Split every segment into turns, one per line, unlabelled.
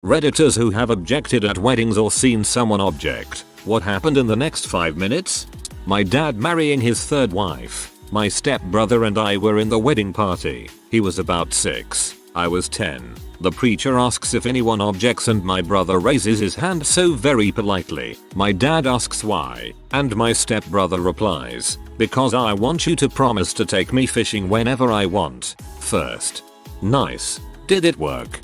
Redditors who have objected at weddings or seen someone object. What happened in the next 5 minutes? My dad marrying his third wife. My stepbrother and I were in the wedding party. He was about 6. I was 10. The preacher asks if anyone objects and my brother raises his hand so very politely. My dad asks why, and my stepbrother replies, "Because I want you to promise to take me fishing whenever I want. First." Nice. Did it work?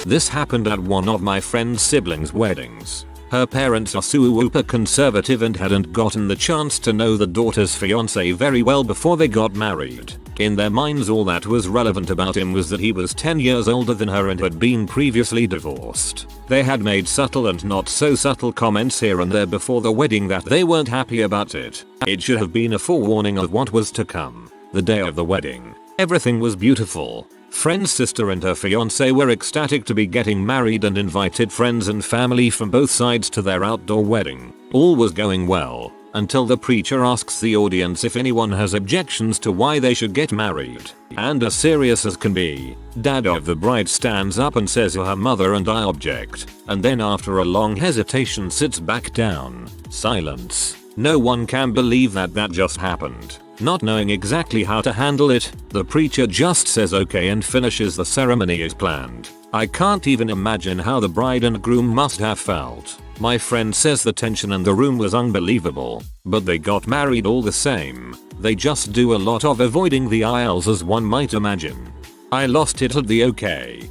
This happened at one of my friend's siblings' weddings. Her parents are super conservative and hadn't gotten the chance to know the daughter's fiance very well before they got married. In their minds all that was relevant about him was that he was 10 years older than her and had been previously divorced. They had made subtle and not so subtle comments here and there before the wedding that they weren't happy about it. It should have been a forewarning of what was to come. The day of the wedding, everything was beautiful. Friend's sister and her fiance were ecstatic to be getting married and invited friends and family from both sides to their outdoor wedding. All was going well, until the preacher asks the audience if anyone has objections to why they should get married. And as serious as can be, dad of the bride stands up and says her mother and I object, and then after a long hesitation sits back down. Silence. No one can believe that just happened. Not knowing exactly how to handle it, the preacher just says okay and finishes the ceremony as planned. I can't even imagine how the bride and groom must have felt. My friend says the tension in the room was unbelievable, but they got married all the same. They just do a lot of avoiding the aisles as one might imagine. I lost it at the okay.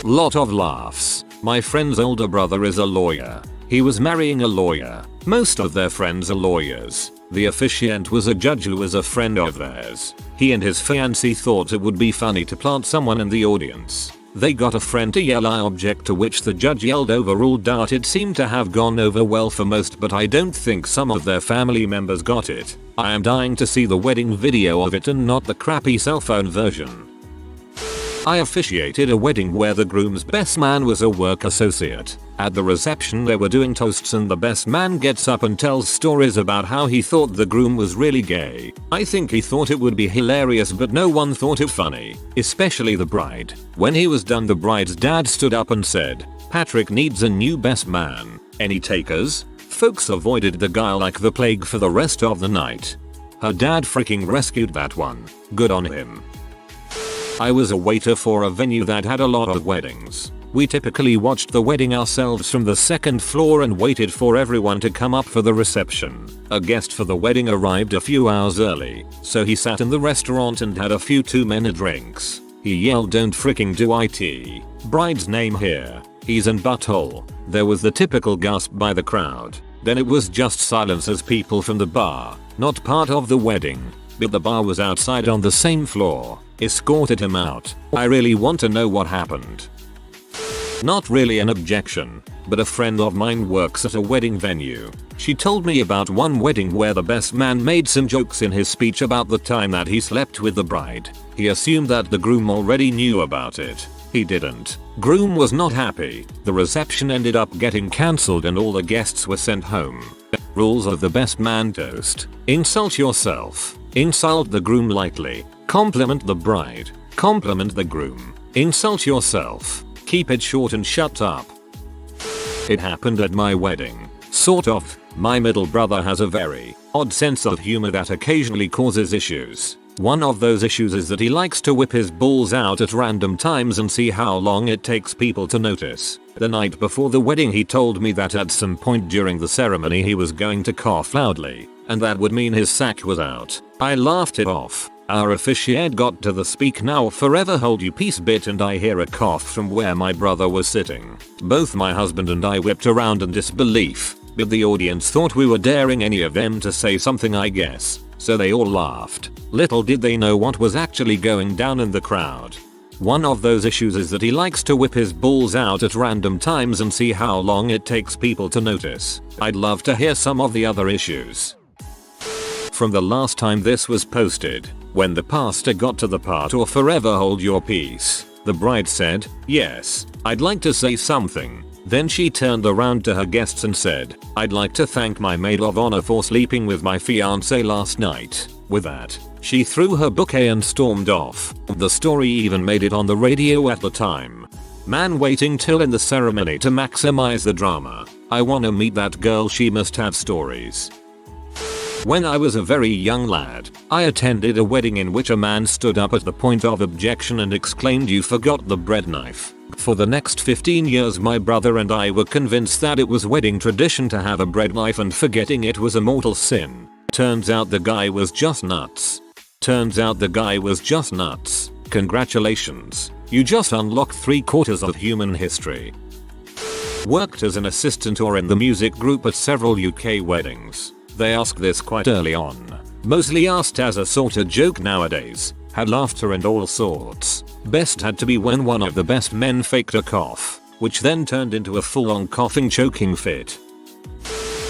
Lot of laughs. My friend's older brother is a lawyer. He was marrying a lawyer. Most of their friends are lawyers. The officiant was a judge who was a friend of theirs. He and his fiancée thought it would be funny to plant someone in the audience. They got a friend to yell "I object," to which the judge yelled "overruled." It seemed to have gone over well for most, but I don't think some of their family members got it. I am dying to see the wedding video of it and not the crappy cell phone version. I officiated a wedding where the groom's best man was a work associate. At the reception they were doing toasts and the best man gets up and tells stories about how he thought the groom was really gay. I think he thought it would be hilarious, but no one thought it funny, especially the bride. When he was done, the bride's dad stood up and said, "Patrick needs a new best man. Any takers?" Folks avoided the guy like the plague for the rest of the night. Her dad freaking rescued that one. Good on him. I was a waiter for a venue that had a lot of weddings. We typically watched the wedding ourselves from the second floor and waited for everyone to come up for the reception. A guest for the wedding arrived a few hours early, so he sat in the restaurant and had a few too-many drinks. He yelled, "Don't freaking do it. Bride's name here. He's in butthole." There was the typical gasp by the crowd. Then it was just silence as people from the bar, not part of the wedding, but the bar was outside on the same floor, escorted him out. I really want to know what happened. Not really an objection, but a friend of mine works at a wedding venue. She told me about one wedding where the best man made some jokes in his speech about the time that he slept with the bride. He assumed that the groom already knew about it. He didn't. Groom was not happy. The reception ended up getting cancelled and all the guests were sent home. Rules of the best man toast. Insult yourself. Insult the groom lightly. Compliment the bride. Compliment the groom. Insult yourself. Keep it short and shut up. It happened at my wedding. Sort of. My middle brother has a very odd sense of humor that occasionally causes issues. One of those issues is that he likes to whip his balls out at random times and see how long it takes people to notice. The night before the wedding he told me that at some point during the ceremony he was going to cough loudly, and that would mean his sack was out. I laughed it off. Our officiant got to the "speak now or forever hold you peace" bit and I hear a cough from where my brother was sitting. Both my husband and I whipped around in disbelief, but the audience thought we were daring any of them to say something, I guess, so they all laughed. Little did they know what was actually going down in the crowd. One of those issues is that he likes to whip his balls out at random times and see how long it takes people to notice. I'd love to hear some of the other issues. From the last time this was posted, when the pastor got to the part "or forever hold your peace," the bride said, "Yes, I'd like to say something." Then she turned around to her guests and said, "I'd like to thank my maid of honor for sleeping with my fiance last night." With that, she threw her bouquet and stormed off. The story even made it on the radio at the time. Man waiting till in the ceremony to maximize the drama. I wanna meet that girl, she must have stories. When I was a very young lad, I attended a wedding in which a man stood up at the point of objection and exclaimed, "You forgot the bread knife." For the next 15 years my brother and I were convinced that it was wedding tradition to have a bread knife and forgetting it was a mortal sin. Turns out the guy was just nuts. Congratulations. You just unlocked 3/4 of human history. Worked as an assistant or in the music group at several UK weddings. They ask this quite early on. Mostly asked as a sort of joke nowadays. Had laughter and all sorts. Best had to be when one of the best men faked a cough, which then turned into a full-on coughing choking fit.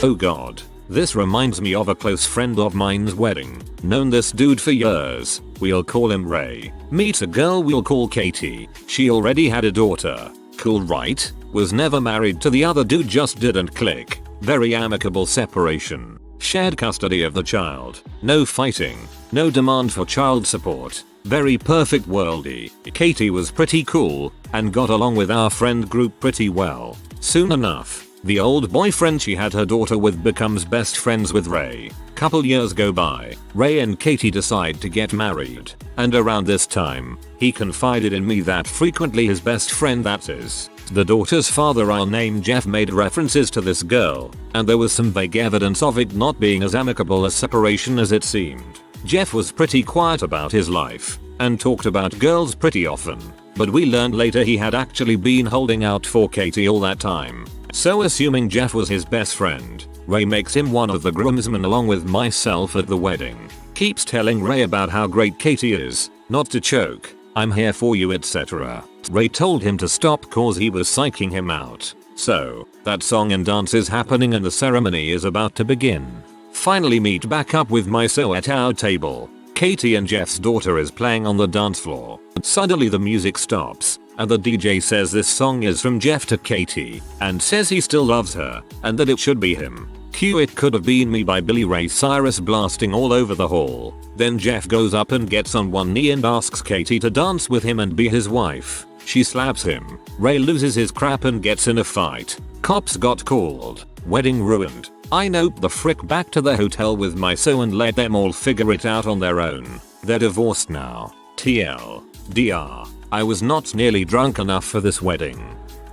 Oh god. This reminds me of a close friend of mine's wedding. Known this dude for years. We'll call him Ray. Meet a girl we'll call Katie. She already had a daughter. Cool, right? Was never married to the other dude, just didn't click. Very amicable separation. Shared custody of the child. No fighting. No demand for child support. Very perfect worldy. Katie was pretty cool and got along with our friend group pretty well. Soon enough, the old boyfriend she had her daughter with becomes best friends with Ray. Couple years go by. Ray and Katie decide to get married. And around this time, he confided in me that frequently his best friend, that is, the daughter's father, I'll name Jeff, made references to this girl, and there was some vague evidence of it not being as amicable a separation as it seemed. Jeff was pretty quiet about his life, and talked about girls pretty often, but we learned later he had actually been holding out for Katie all that time. So assuming Jeff was his best friend, Ray makes him one of the groomsmen along with myself at the wedding. Keeps telling Ray about how great Katie is, not to choke, I'm here for you, etc. Ray told him to stop cause he was psyching him out. So, that song and dance is happening and the ceremony is about to begin. Finally meet back up with myself at our table. Katie and Jeff's daughter is playing on the dance floor. Suddenly the music stops, and the DJ says this song is from Jeff to Katie, and says he still loves her, and that it should be him. Cue It Could Have Been Me by Billy Ray Cyrus blasting all over the hall. Then Jeff goes up and gets on one knee and asks Katie to dance with him and be his wife. She slaps him. Ray loses his crap and gets in a fight. Cops got called. Wedding ruined. I noped the frick back to the hotel with my so and let them all figure it out on their own. They're divorced now. TL. DR. I was not nearly drunk enough for this wedding.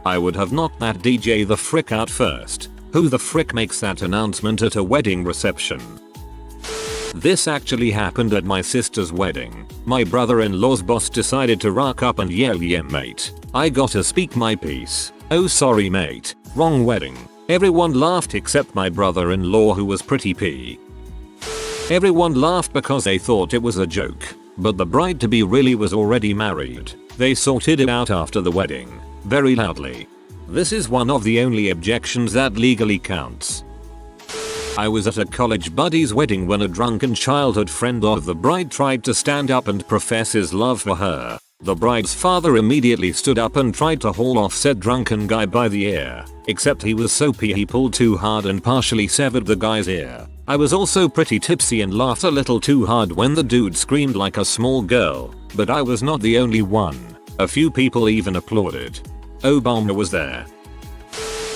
I would have knocked that DJ the frick out first. Who the frick makes that announcement at a wedding reception? This actually happened at my sister's wedding. My brother-in-law's boss decided to rock up and yell, "Yeah mate, I gotta speak my piece." Oh sorry mate, wrong wedding. Everyone laughed except my brother-in-law, who was pretty pee. Everyone laughed because they thought it was a joke, but the bride-to-be really was already married. They sorted it out after the wedding, very loudly. This is one of the only objections that legally counts. I was at a college buddy's wedding when a drunken childhood friend of the bride tried to stand up and profess his love for her. The bride's father immediately stood up and tried to haul off said drunken guy by the ear, except he was so pee he pulled too hard and partially severed the guy's ear. I was also pretty tipsy and laughed a little too hard when the dude screamed like a small girl, but I was not the only one. A few people even applauded. Obama was there.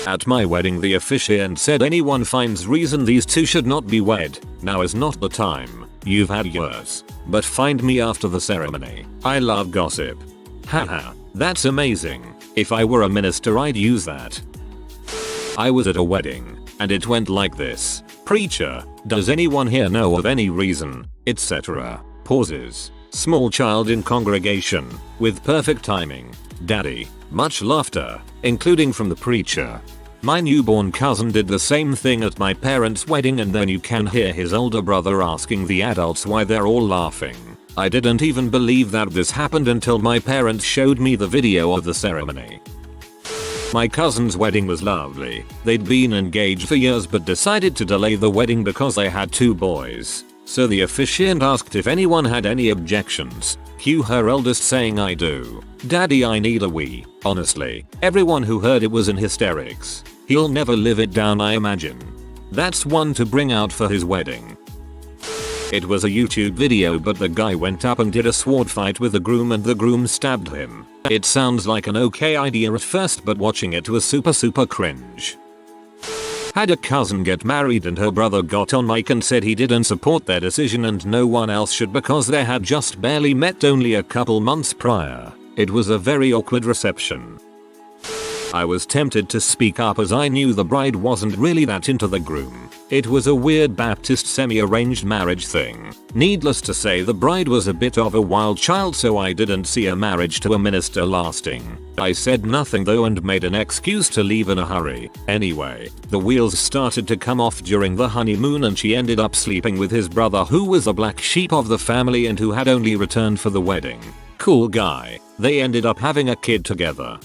At my wedding the officiant said anyone finds reason these two should not be wed, now is not the time. You've had yours. But find me after the ceremony. I love gossip. Haha, that's amazing. If I were a minister I'd use that. I was at a wedding, and it went like this. Preacher, does anyone here know of any reason, etc. Pauses. Small child in congregation, with perfect timing. Daddy. Much laughter, including from the preacher. My newborn cousin did the same thing at my parents' wedding, and then you can hear his older brother asking the adults why they're all laughing. I didn't even believe that this happened until my parents showed me the video of the ceremony. My cousin's wedding was lovely. They'd been engaged for years but decided to delay the wedding because they had 2 boys. So the officiant asked if anyone had any objections. Cue her eldest saying, "I do. Daddy, I need a wee." Honestly, everyone who heard it was in hysterics. He'll never live it down, I imagine. That's one to bring out for his wedding. It was a YouTube video, but the guy went up and did a sword fight with the groom and the groom stabbed him. It sounds like an okay idea at first, but watching it was super cringe. Had a cousin get married and her brother got on mic and said he didn't support their decision and no one else should because they had just barely met only a couple months prior. It was a very awkward reception. I was tempted to speak up as I knew the bride wasn't really that into the groom. It was a weird Baptist semi-arranged marriage thing. Needless to say, the bride was a bit of a wild child, so I didn't see a marriage to a minister lasting. I said nothing though and made an excuse to leave in a hurry. Anyway, the wheels started to come off during the honeymoon and she ended up sleeping with his brother, who was the black sheep of the family and who had only returned for the wedding. Cool guy. They ended up having a kid together.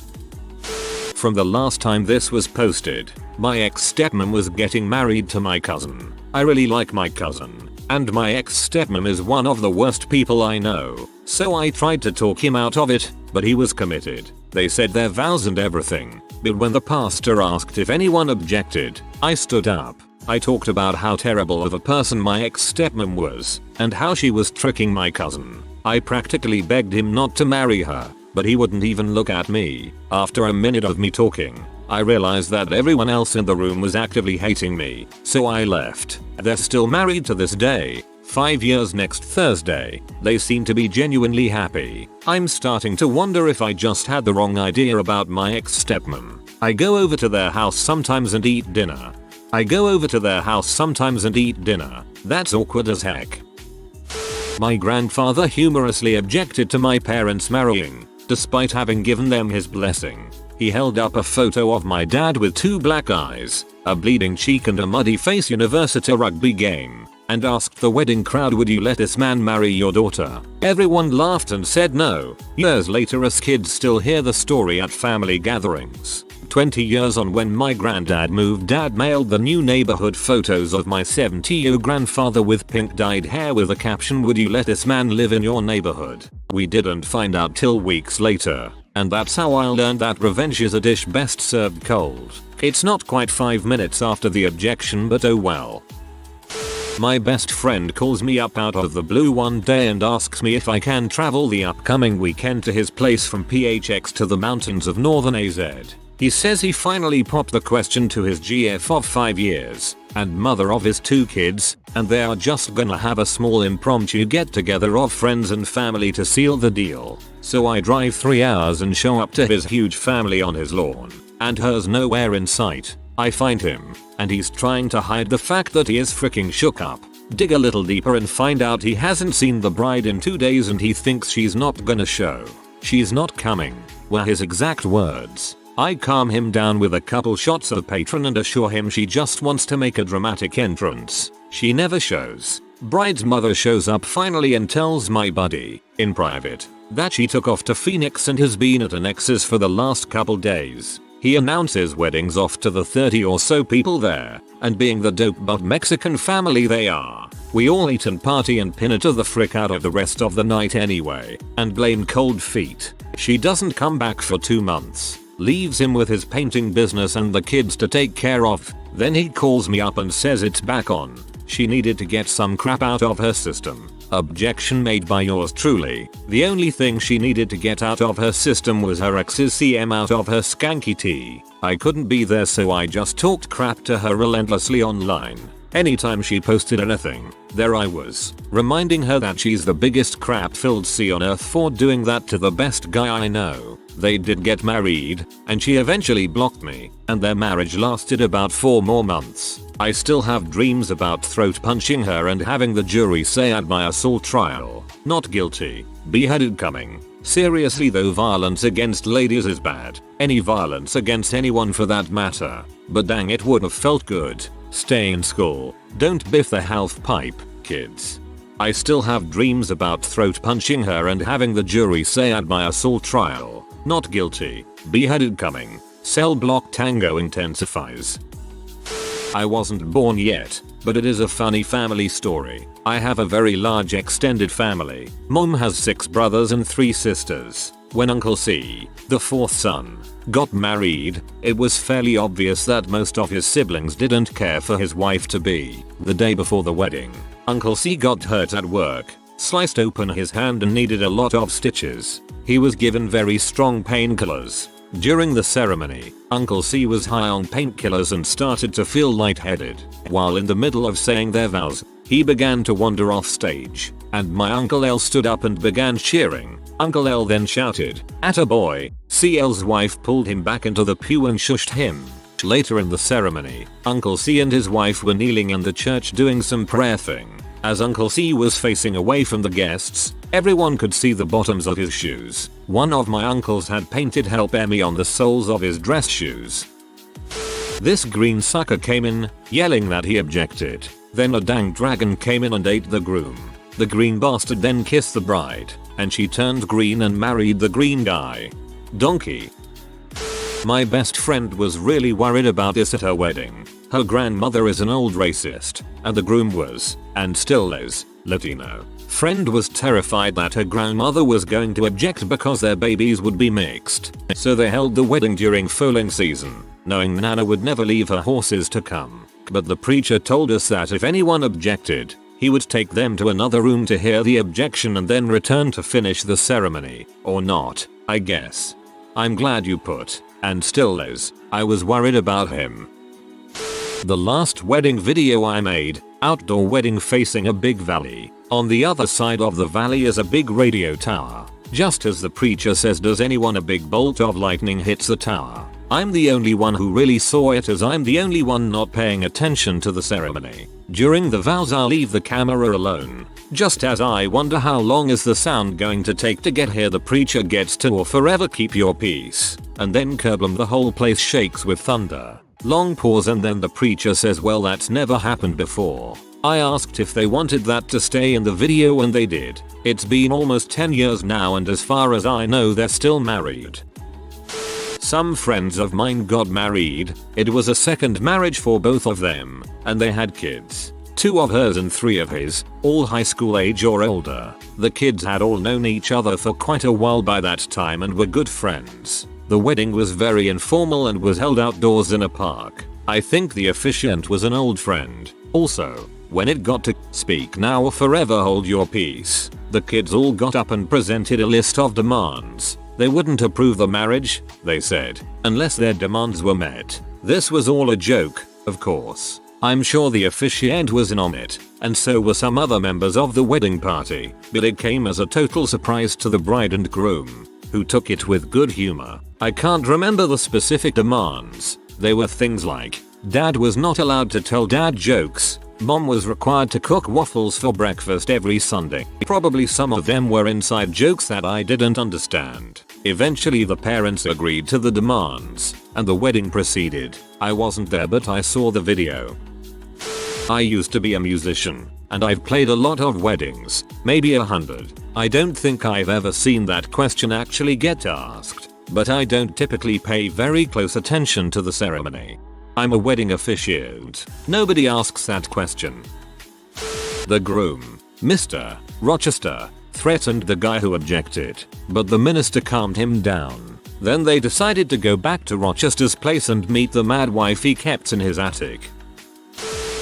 From the last time this was posted, my ex-stepmom was getting married to my cousin. I really like my cousin, and my ex-stepmom is one of the worst people I know, so I tried to talk him out of it, but he was committed. They said their vows and everything, but when the pastor asked if anyone objected, I stood up. I talked about how terrible of a person my ex-stepmom was, and how she was tricking my cousin. I practically begged him not to marry her, but he wouldn't even look at me. After a minute of me talking, I realized that everyone else in the room was actively hating me, so I left. They're still married to this day, 5 years next Thursday. They seem to be genuinely happy. I'm starting to wonder if I just had the wrong idea about my ex-stepmom. I go over to their house sometimes and eat dinner. That's awkward as heck. My grandfather humorously objected to my parents marrying, despite having given them his blessing. He held up a photo of my dad with 2 black eyes, a bleeding cheek and a muddy face university rugby game, and asked the wedding crowd, "Would you let this man marry your daughter?" Everyone laughed and said no. Years later, us kids still hear the story at family gatherings. 20 years on, when my granddad moved, dad mailed the new neighborhood photos of my 70-year grandfather with pink dyed hair with the caption, "Would you let this man live in your neighborhood?" We didn't find out till weeks later, and that's how I learned that revenge is a dish best served cold. It's not quite 5 minutes after the objection, but oh well. My best friend calls me up out of the blue one day and asks me if I can travel the upcoming weekend to his place from PHX to the mountains of northern AZ. He says he finally popped the question to his GF of 5 years and mother of his 2 kids, and they are just gonna have a small impromptu get together of friends and family to seal the deal. So I drive 3 hours and show up to his huge family on his lawn, and hers nowhere in sight. I find him, and he's trying to hide the fact that he is freaking shook up. Dig a little deeper and find out he hasn't seen the bride in 2 days and he thinks she's not gonna show. "She's not coming," were his exact words. I calm him down with a couple shots of Patron and assure him she just wants to make a dramatic entrance. She never shows. Bride's mother shows up finally and tells my buddy, in private, that she took off to Phoenix and has been at an ex's for the last couple days. He announces weddings off to the 30 or so people there, and being the dope but Mexican family they are, we all eat and party and pin it to the frick out of the rest of the night anyway, and blame cold feet. She doesn't come back for 2 months. Leaves him with his painting business and the kids to take care of. Then he calls me up and says it's back on. She needed to get some crap out of her system. Objection made by yours truly. The only thing she needed to get out of her system was her ex's CM out of her skanky tea. I couldn't be there, so I just talked crap to her relentlessly online. Anytime she posted anything, there I was, reminding her that she's the biggest crap-filled C on earth for doing that to the best guy I know. They did get married, and she eventually blocked me, and their marriage lasted about 4 more months. I still have dreams about throat punching her and having the jury say at my assault trial, "Not guilty, beheaded coming." Seriously though, violence against ladies is bad. Any violence against anyone for that matter. But dang, it would have felt good. Stay in school. Don't biff the half pipe, kids. I still have dreams about throat punching her and having the jury say at my assault trial, "Not guilty, beheaded coming." Cell block tango intensifies. I wasn't born yet, but it is a funny family story. I have a very large extended family. Mom has 6 brothers and 3 sisters. When Uncle C, the 4th son, got married, it was fairly obvious that most of his siblings didn't care for his wife-to-be. The day before the wedding, Uncle C got hurt at work, sliced open his hand and needed a lot of stitches. He was given very strong painkillers. During the ceremony, Uncle C was high on painkillers and started to feel lightheaded. While in the middle of saying their vows, he began to wander off stage, and my Uncle L stood up and began cheering. Uncle L then shouted, "Attaboy." CL's wife pulled him back into the pew and shushed him. Later in the ceremony, Uncle C and his wife were kneeling in the church doing some prayer thing. As Uncle C was facing away from the guests, everyone could see the bottoms of his shoes. One of my uncles had painted "Help Emmy" on the soles of his dress shoes. This green sucker came in, yelling that he objected. Then a dang dragon came in and ate the groom. The green bastard then kissed the bride, and she turned green and married the green guy. Donkey. My best friend was really worried about this at her wedding. Her grandmother is an old racist, and the groom was, and still is, Latino. Friend was terrified that her grandmother was going to object because their babies would be mixed. So they held the wedding during foaling season, knowing Nana would never leave her horses to come. But the preacher told us that if anyone objected, he would take them to another room to hear the objection and then return to finish the ceremony. Or not, I guess. I'm glad you put, and still is, I was worried about him. The last wedding video I made, outdoor wedding facing a big valley. On the other side of the valley is a big radio tower. Just as the preacher says, "Does anyone?" a big bolt of lightning hits the tower. I'm the only one who really saw it, as I'm the only one not paying attention to the ceremony. During the vows I'll leave the camera alone, just as I wonder how long is the sound going to take to get here. The preacher gets to "Or forever keep your peace," and then kerblum, the whole place shakes with thunder. Long pause and then the preacher says, "Well, that's never happened before." I asked if they wanted that to stay in the video and they did. It's been almost 10 years now and as far as I know they're still married. Some friends of mine got married. It was a second marriage for both of them, and they had kids. 2 of hers and 3 of his, all high school age or older. The kids had all known each other for quite a while by that time and were good friends. The wedding was very informal and was held outdoors in a park. I think the officiant was an old friend. Also, when it got to "Speak now or forever hold your peace," the kids all got up and presented a list of demands. They wouldn't approve the marriage, they said, unless their demands were met. This was all a joke, of course. I'm sure the officiant was in on it, and so were some other members of the wedding party, but it came as a total surprise to the bride and groom, who took it with good humor. I can't remember the specific demands. They were things like, Dad was not allowed to tell dad jokes, Mom was required to cook waffles for breakfast every Sunday. Probably some of them were inside jokes that I didn't understand. Eventually the parents agreed to the demands, and the wedding proceeded. I wasn't there but I saw the video. I used to be a musician, and I've played a lot of weddings, maybe 100. I don't think I've ever seen that question actually get asked, but I don't typically pay very close attention to the ceremony. I'm a wedding officiant. Nobody asks that question. The groom, Mr. Rochester, threatened the guy who objected, but the minister calmed him down. Then they decided to go back to Rochester's place and meet the mad wife he kept in his attic.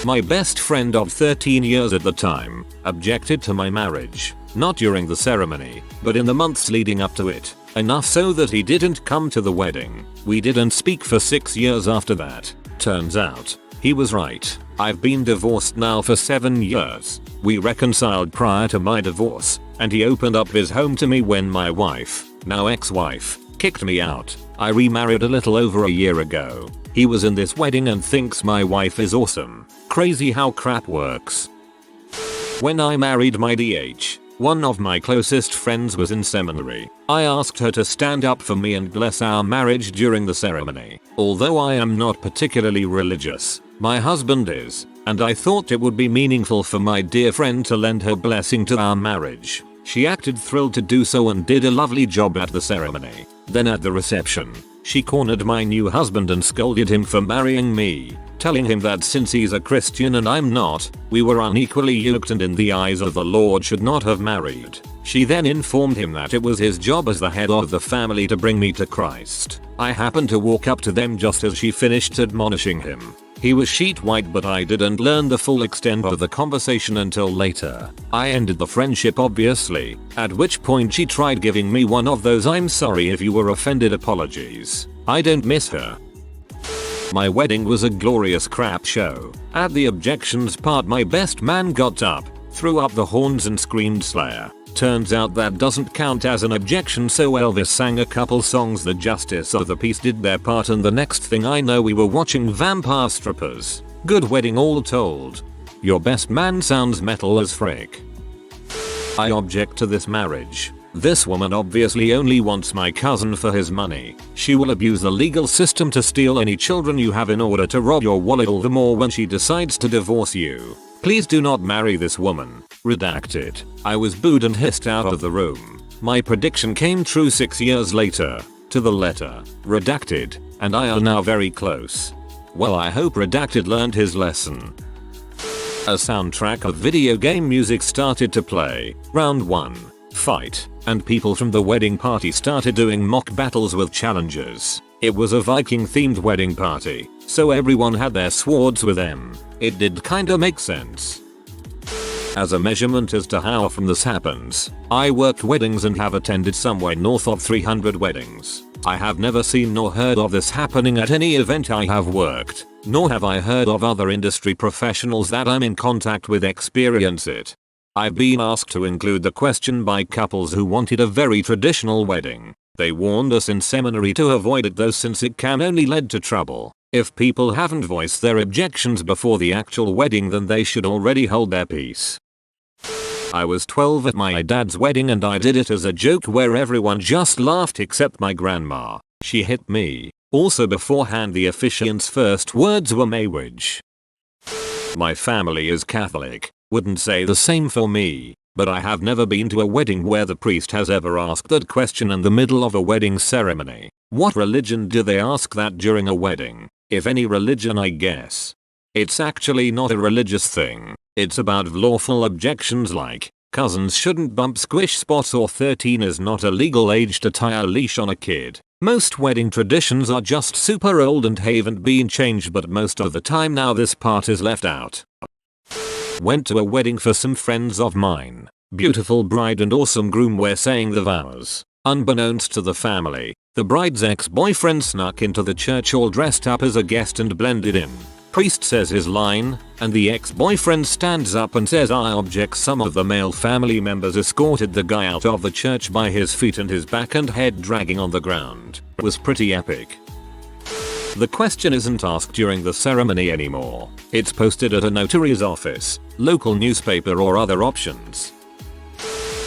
My best friend of 13 years at the time objected to my marriage, not during the ceremony, but in the months leading up to it, enough so that he didn't come to the wedding. We didn't speak for 6 years after that. Turns out, he was right. I've been divorced now for 7 years. We reconciled prior to my divorce, and he opened up his home to me when my wife, now ex-wife, kicked me out. I remarried a little over a year ago. He was in this wedding and thinks my wife is awesome. Crazy how crap works. When I married my DH, one of my closest friends was in seminary. I asked her to stand up for me and bless our marriage during the ceremony. Although I am not particularly religious, my husband is, and I thought it would be meaningful for my dear friend to lend her blessing to our marriage. She acted thrilled to do so and did a lovely job at the ceremony. Then at the reception, she cornered my new husband and scolded him for marrying me, telling him that since he's a Christian and I'm not, we were unequally yoked and in the eyes of the Lord should not have married. She then informed him that it was his job as the head of the family to bring me to Christ. I happened to walk up to them just as she finished admonishing him. He was sheet white, but I didn't learn the full extent of the conversation until later. I ended the friendship obviously, at which point she tried giving me one of those "I'm sorry if you were offended" apologies. I don't miss her. My wedding was a glorious crap show. At the objections part, my best man got up, threw up the horns and screamed "Slayer." Turns out that doesn't count as an objection, so Elvis sang a couple songs, the justice of the peace did their part, and the next thing I know we were watching vampire strippers. Good wedding all told. Your best man sounds metal as frick. I object to this marriage. This woman obviously only wants my cousin for his money. She will abuse the legal system to steal any children you have in order to rob your wallet all the more when she decides to divorce you. Please do not marry this woman. Redacted. I was booed and hissed out of the room. My prediction came true 6 years later. To the letter. Redacted. And I are now very close. Well, I hope Redacted learned his lesson. A soundtrack of video game music started to play. Round 1. Fight. And people from the wedding party started doing mock battles with challengers. It was a Viking-themed wedding party, so everyone had their swords with them. It did kinda make sense. As a measurement as to how often this happens, I worked weddings and have attended somewhere north of 300 weddings. I have never seen nor heard of this happening at any event I have worked, nor have I heard of other industry professionals that I'm in contact with experience it. I've been asked to include the question by couples who wanted a very traditional wedding. They warned us in seminary to avoid it though, since it can only lead to trouble. If people haven't voiced their objections before the actual wedding, then they should already hold their peace. I was 12 at my dad's wedding and I did it as a joke where everyone just laughed except my grandma. She hit me. Also beforehand the officiant's first words were "Maywidge." My family is Catholic. Wouldn't say the same for me, but I have never been to a wedding where the priest has ever asked that question in the middle of a wedding ceremony. What religion do they ask that during a wedding? If any religion, I guess. It's actually not a religious thing. It's about lawful objections like, cousins shouldn't bump squish spots, or 13 is not a legal age to tie a leash on a kid. Most wedding traditions are just super old and haven't been changed, but most of the time now this part is left out. Went to a wedding for some friends of mine. Beautiful bride and awesome groom were saying the vows. Unbeknownst to the family, the bride's ex-boyfriend snuck into the church all dressed up as a guest and blended in. Priest says his line, and the ex-boyfriend stands up and says "I object." Some of the male family members escorted the guy out of the church by his feet and his back and head dragging on the ground. It was pretty epic. The question isn't asked during the ceremony anymore. It's posted at a notary's office, local newspaper, or other options.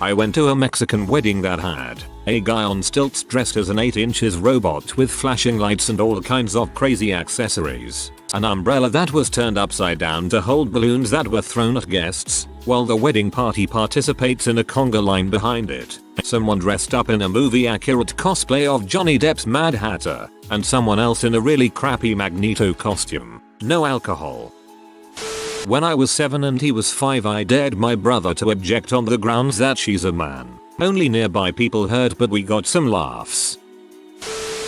I went to a Mexican wedding that had a guy on stilts dressed as an 8 inches robot with flashing lights and all kinds of crazy accessories. An umbrella that was turned upside down to hold balloons that were thrown at guests, while the wedding party participates in a conga line behind it. Someone dressed up in a movie-accurate cosplay of Johnny Depp's Mad Hatter, and someone else in a really crappy Magneto costume. No alcohol. When I was 7 and he was 5, I dared my brother to object on the grounds that she's a man. Only nearby people heard, but we got some laughs.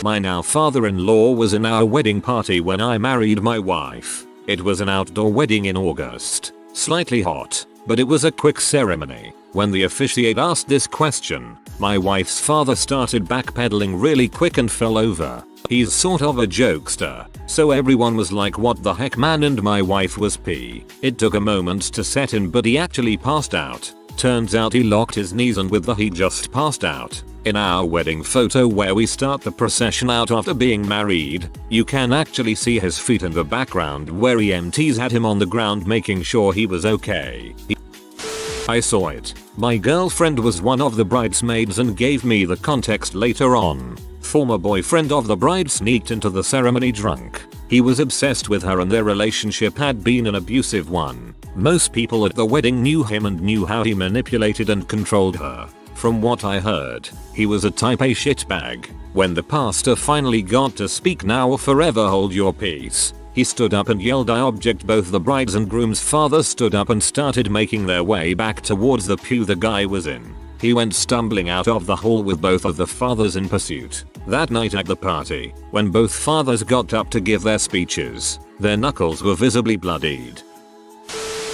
My now father-in-law was in our wedding party when I married my wife. It was an outdoor wedding in August. Slightly hot, but it was a quick ceremony. When the officiant asked this question, my wife's father started backpedaling really quick and fell over. He's sort of a jokester, so everyone was like, "What the heck, man?" and my wife was pee. It took a moment to set in, but he actually passed out. Turns out he locked his knees, and with the he just passed out. In our wedding photo where we start the procession out after being married, you can actually see his feet in the background where EMTs had him on the ground making sure he was okay. I saw it. My girlfriend was one of the bridesmaids and gave me the context later on. Former boyfriend of the bride sneaked into the ceremony drunk. He was obsessed with her and their relationship had been an abusive one. Most people at the wedding knew him and knew how he manipulated and controlled her. From what I heard, he was a type A shitbag. When the pastor finally got to speak, "Now or forever hold your peace," he stood up and yelled, "I object." Both the bride's and groom's father stood up and started making their way back towards the pew the guy was in. He went stumbling out of the hall with both of the fathers in pursuit. That night at the party, when both fathers got up to give their speeches, their knuckles were visibly bloodied.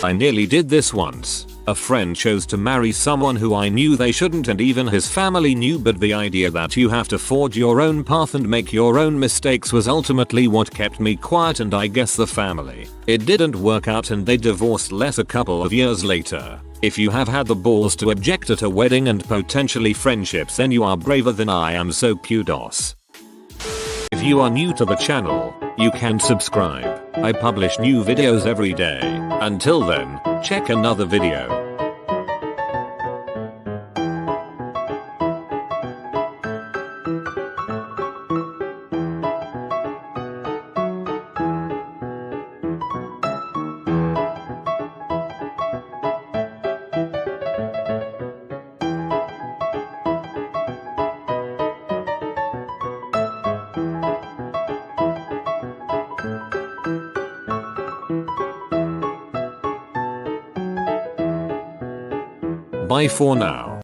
I nearly did this once. A friend chose to marry someone who I knew they shouldn't and even his family knew, but the idea that you have to forge your own path and make your own mistakes was ultimately what kept me quiet, and I guess the family. It didn't work out and they divorced a couple of years later. If you have had the balls to object at a wedding and potentially friendships, then you are braver than I am, so kudos. If you are new to the channel, you can subscribe. I publish new videos every day. Until then, check another video. Bye for now.